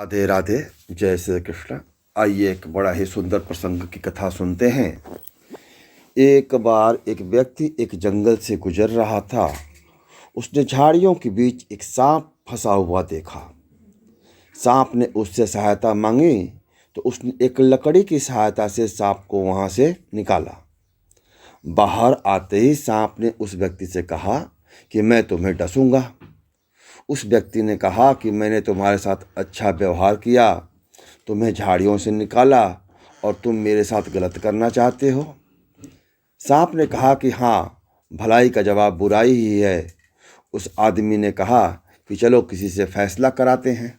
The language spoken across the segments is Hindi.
राधे राधे। जय श्री कृष्ण। आइए एक बड़ा ही सुंदर प्रसंग की कथा सुनते हैं। एक बार एक व्यक्ति एक जंगल से गुजर रहा था। उसने झाड़ियों के बीच एक सांप फंसा हुआ देखा। सांप ने उससे सहायता मांगी तो उसने एक लकड़ी की सहायता से सांप को वहां से निकाला। बाहर आते ही सांप ने उस व्यक्ति से कहा कि मैं तुम्हें डसूंगा। उस व्यक्ति ने कहा कि मैंने तुम्हारे साथ अच्छा व्यवहार किया, तुम्हें झाड़ियों से निकाला और तुम मेरे साथ गलत करना चाहते हो। सांप ने कहा कि हाँ, भलाई का जवाब बुराई ही है। उस आदमी ने कहा कि चलो किसी से फैसला कराते हैं।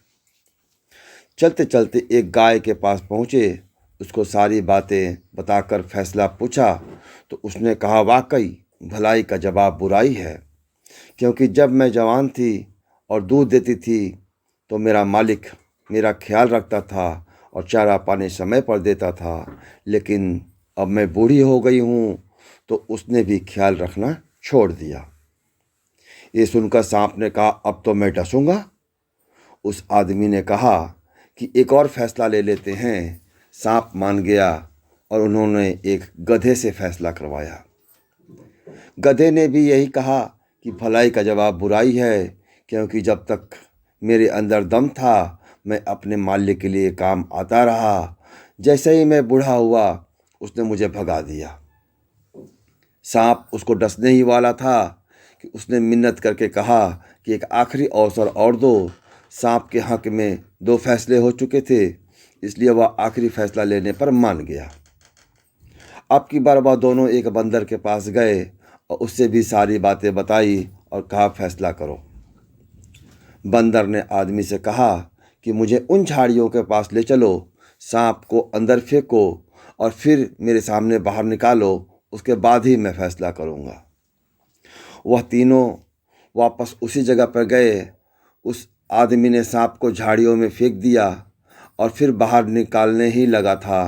चलते चलते एक गाय के पास पहुँचे। उसको सारी बातें बताकर फैसला पूछा तो उसने कहा, वाकई भलाई का जवाब बुराई है, क्योंकि जब मैं जवान थी और दूध देती थी तो मेरा मालिक मेरा ख्याल रखता था और चारा पानी समय पर देता था, लेकिन अब मैं बूढ़ी हो गई हूँ तो उसने भी ख्याल रखना छोड़ दिया। ये सुनकर सांप ने कहा, अब तो मैं डसूंगा। उस आदमी ने कहा कि एक और फैसला ले लेते हैं। सांप मान गया और उन्होंने एक गधे से फैसला करवाया। गधे ने भी यही कहा कि भलाई का जवाब बुराई है, क्योंकि जब तक मेरे अंदर दम था मैं अपने मालिक के लिए काम आता रहा। जैसे ही मैं बूढ़ा हुआ उसने मुझे भगा दिया। सांप उसको डसने ही वाला था कि उसने मिन्नत करके कहा कि एक आखिरी अवसर और दो। सांप के हक में 2 फैसले हो चुके थे, इसलिए वह आखिरी फैसला लेने पर मान गया। अब की बार वह दोनों एक बंदर के पास गए और उससे भी सारी बातें बताई और कहा, फैसला करो। बंदर ने आदमी से कहा कि मुझे उन झाड़ियों के पास ले चलो, सांप को अंदर फेंको और फिर मेरे सामने बाहर निकालो, उसके बाद ही मैं फैसला करूँगा। वह तीनों वापस उसी जगह पर गए। उस आदमी ने सांप को झाड़ियों में फेंक दिया और फिर बाहर निकालने ही लगा था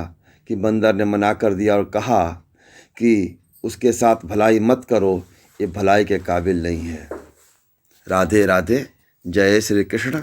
कि बंदर ने मना कर दिया और कहा कि उसके साथ भलाई मत करो, ये भलाई के काबिल नहीं है। राधे राधे। जय श्री कृष्ण।